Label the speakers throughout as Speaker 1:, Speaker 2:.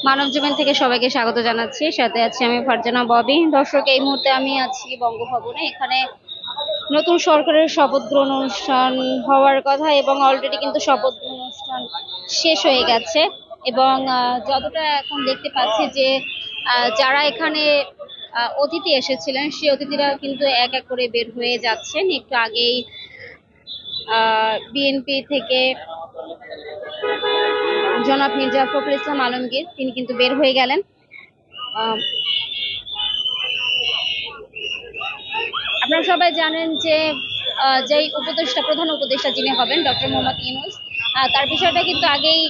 Speaker 1: মানব জীবন থেকে সবাইকে স্বাগত জানাচ্ছি। সাথে আছি আমি ফারজানা ববি। দর্শক, এই মুহূর্তে আমি আছি বঙ্গভবনে। এখানে নতুন সরকারের শপথ গ্রহণ অনুষ্ঠান হওয়ার কথা এবং অলরেডি কিন্তু শপথ গ্রহণ অনুষ্ঠান শেষ হয়ে গেছে। এবং যতটা এখন দেখতে পাচ্ছি যে যারা এখানে অতিথি এসেছিলেন সেই অতিথিরা কিন্তু এক এক করে বের হয়ে যাচ্ছেন। একটু আগেই বিএনপি থেকে জনাব মির্জা ফখরুল ইসলাম আলমগীর তিনি কিন্তু বের হয়ে গেলেন। আপনারা সবাই জানেন যে যেই প্রধান উপদেষ্টা যিনি হবেন ডক্টর মোহাম্মদ ইউনূস, তার বিষয়টা কিন্তু আগেই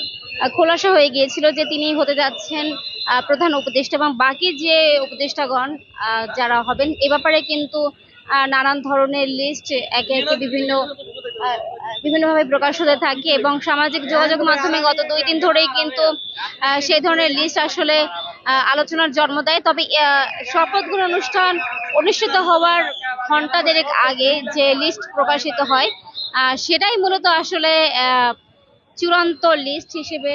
Speaker 1: খোলাসা হয়ে গিয়েছিল যে তিনি হতে যাচ্ছেন প্রধান উপদেষ্টা, এবং বাকি যে উপদেষ্টাগণ যারা হবেন এ ব্যাপারে কিন্তু নানান ধরনের লিস্ট একে একে বিভিন্নভাবে প্রকাশ হতে থাকে এবং সামাজিক যোগাযোগ মাধ্যমে গত 2 দিন ধরেই কিন্তু সেই ধরনের লিস্ট আসলে আলোচনার জন্ম দেয়। তবে শপথ গ্রহণ অনুষ্ঠান অনুষ্ঠিত হওয়ার ঘন্টা দেড়েক আগে যে লিস্ট প্রকাশিত হয় সেটাই মূলত আসলে চূড়ান্ত লিস্ট হিসেবে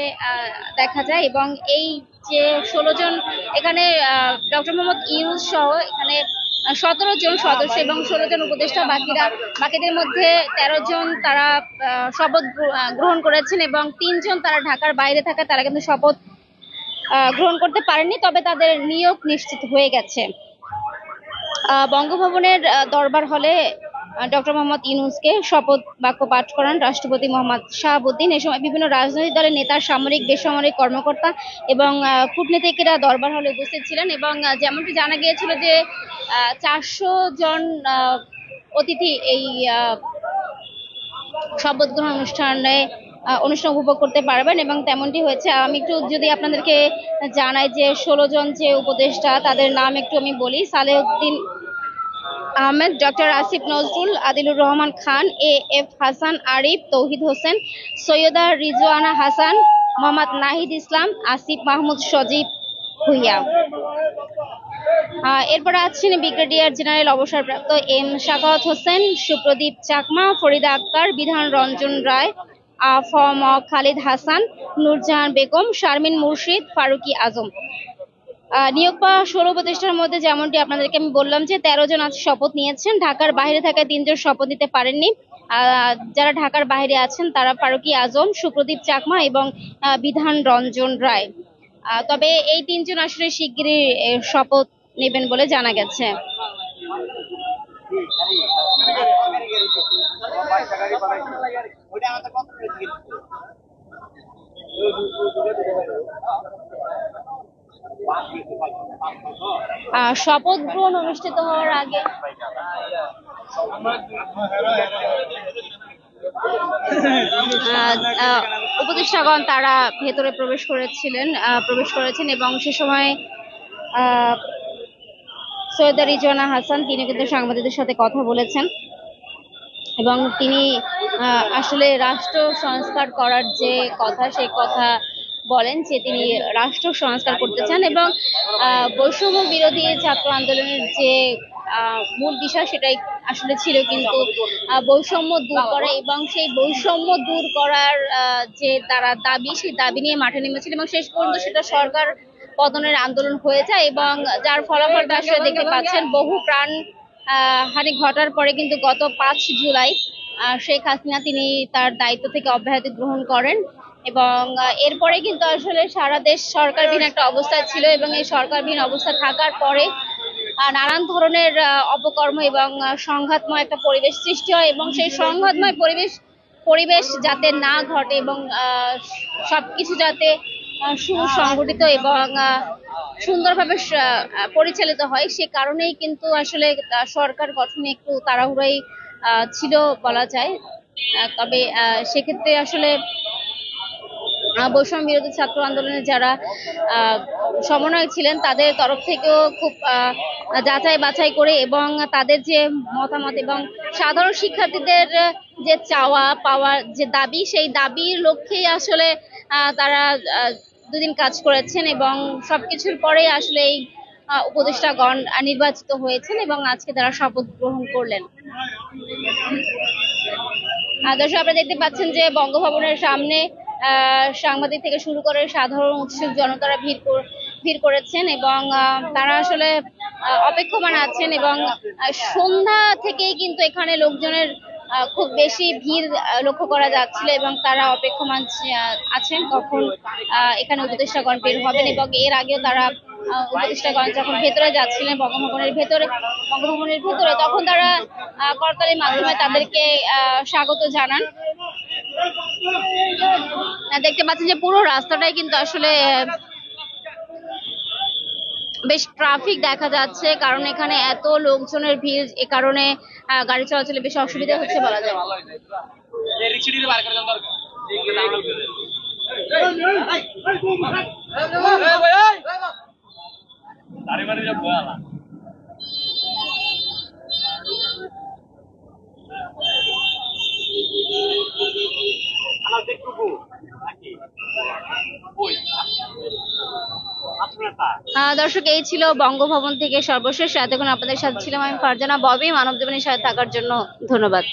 Speaker 1: দেখা যায়। এবং এই যে 16 জন এখানে ডক্টর মোহাম্মদ ইউনূস সহ এখানে 17 জন সদস্য এবং 16 জন উপদেষ্টা, বাকিদের মধ্যে 13 জন তারা শপথ গ্রহণ করেছেন এবং 3 জন তারা ঢাকার বাইরে থাকা, তারা কিন্তু শপথ গ্রহণ করতে পারেননি, তবে তাদের নিয়োগ নিশ্চিত হয়ে গেছে। বঙ্গভবনের দরবার হলে ডক্টর মোহাম্মদ ইউনূসকে শপথ বাক্য পাঠ করান রাষ্ট্রপতি মোহাম্মদ শাহাবুদ্দিন। এ সময় বিভিন্ন রাজনৈতিক দলের নেতা, সামরিক বেসামরিক কর্মকর্তা এবং কূটনীতিকেরা দরবার হলে উপস্থিত ছিলেন। এবং যেমনটি জানা গিয়েছিল যে 400 জন অতিথি এই শপথ গ্রহণ অনুষ্ঠান উপভোগ করতে পারবেন এবং তেমনটি হয়েছে। আমি একটু যদি আপনাদেরকে জানাই যে 16 জন যে উপদেষ্টা তাদের নাম একটু আমি বলি: সালেউদ্দিন আহমেদ, ডক্টর আসিফ নজরুল, আদিলুর রহমান খান, এ.এফ হাসান, আরিফ, তৌহিদ হোসেন, সৈয়দা রিজওয়ানা হাসান, মোহাম্মদ নাহিদ ইসলাম, আসিফ মাহমুদ, সজীব ভুইয়া। এরপরে আছেন ব্রিগেডিয়ার জেনারেল অবসরপ্রাপ্ত এম সাখাওয়াত হোসেন, সুপ্রদীপ চাকমা, ফরিদা আক্তার, বিধান রঞ্জন রায়, ফম খালিদ হাসান, নূরজাহান বেগম, শারমিন মুর্শিদ, ফারুকি আজম। নিয়োগ পাওয়া 16 উপদেষ্টার মধ্যে যেমনটি আপনাদেরকে আমি বললাম যে 13 জন আজ শপথ নিয়েছেন। ঢাকার বাইরে থাকা 3 জন শপথ নিতে পারেননি। যারা ঢাকার বাইরে আছেন তারা ফারুকি আজম, সুপ্রদীপ চাকমা এবং বিধান রঞ্জন রায়। তবে এই 3 জন আসলে শিগগিরই শপথ নেবেন বলে জানা গেছে। শপথ গ্রহণ অনুষ্ঠিত হওয়ার আগে উপদেষ্টাগণ তারা ভেতরে প্রবেশ করেছেন এবং সে সময় সৈয়দা রিজওয়ানা হাসান তিনি কিন্তু সাংবাদিকদের সাথে কথা বলেছেন এবং তিনি আসলে রাষ্ট্র সংস্কার করার যে কথা সেই কথা বলেন যে তিনি রাষ্ট্র সংস্কার করতে চান এবং বৈষম্য বিরোধী ছাত্র আন্দোলনের যে মূল বিষয় সেটাই আসলে ছিল কিন্তু বৈষম্য দূর করা এবং সেই বৈষম্য দূর করার যে তারা দাবি, সেই দাবি নিয়ে মাঠে নেমেছিল এবং শেষ পর্যন্ত সেটা সরকার পতনের আন্দোলন হয়ে যায় এবং যার ফলাফলটা আসলে দেখতে পাচ্ছেন। বহু প্রাণ হানি ঘটার পরে কিন্তু গত 5 জুলাই শেখ হাসিনা তিনি তার দায়িত্ব থেকে অব্যাহতি গ্রহণ করেন এবং এরপরে কিন্তু আসলে সারা দেশ সরকারবিহীন একটা অবস্থা ছিল এবং এই সরকারবিহীন অবস্থা থাকার পরে নানান ধরনের অপকর্ম এবং সংঘাতময় একটা পরিবেশ সৃষ্টি হয় এবং সেই সংঘাতময় পরিবেশ যাতে না ঘটে এবং সবকিছু যাতে সুসংগঠিত এবং সুন্দরভাবে পরিচালিত হয়, সে কারণেই কিন্তু আসলে সরকার গঠনে একটু তাড়াহুড়োই ছিল বলা যায়। তবে সেক্ষেত্রে আসলে বৈষম্য বিরোধী ছাত্র আন্দোলনের যারা সমন্বয়ক ছিলেন তাদের তরফ থেকেও খুব যাচাই বাছাই করে এবং তাদের যে মতামত এবং সাধারণ শিক্ষার্থীদের যে চাওয়া পাওয়ার যে দাবি, সেই দাবির লক্ষ্যেই আসলে তারা 2 দিন কাজ করেছেন এবং সবকিছুর পরে আসলে এই উপদেষ্টাগণ নির্বাচিত হয়েছেন এবং আজকে তারা শপথ গ্রহণ করলেন। দর্শক, আপনারা দেখতে পাচ্ছেন যে বঙ্গভবনের সামনে সাংবাদিক থেকে শুরু করে সাধারণ উৎসুক জনতারা ভিড় করেছেন এবং তারা আসলে অপেক্ষমান আছেন এবং সন্ধ্যা থেকেই কিন্তু এখানে লোকজনের খুব বেশি ভিড় লক্ষ্য করা যাচ্ছিল এবং তারা অপেক্ষমান আছেন কখন এখানে উপদেষ্টাগণ বের হবেন এবং এর আগেও তারা উপদেষ্টাগণ যখন ভেতরে যাচ্ছিলেন বঙ্গভবনের ভেতরে তখন তারা করতালির মাধ্যমে তাদেরকে স্বাগত জানান। দেখতে পাচ্ছেন যে পুরো রাস্তাটাই কিন্তু আসলে বেশ ট্রাফিক দেখা যাচ্ছে, কারণ এখানে এত লোকজনের ভিড়, এ কারণে গাড়ি চলাচলে বেশ অসুবিধা হচ্ছে বলা যায়। দর্শক, এই ছিল বঙ্গভবন থেকে সর্বশেষ। এতক্ষণ আপনাদের সাথে ছিলাম আমি ফারজানা ববি। মানব জীবনের সাথে থাকার জন্য ধন্যবাদ।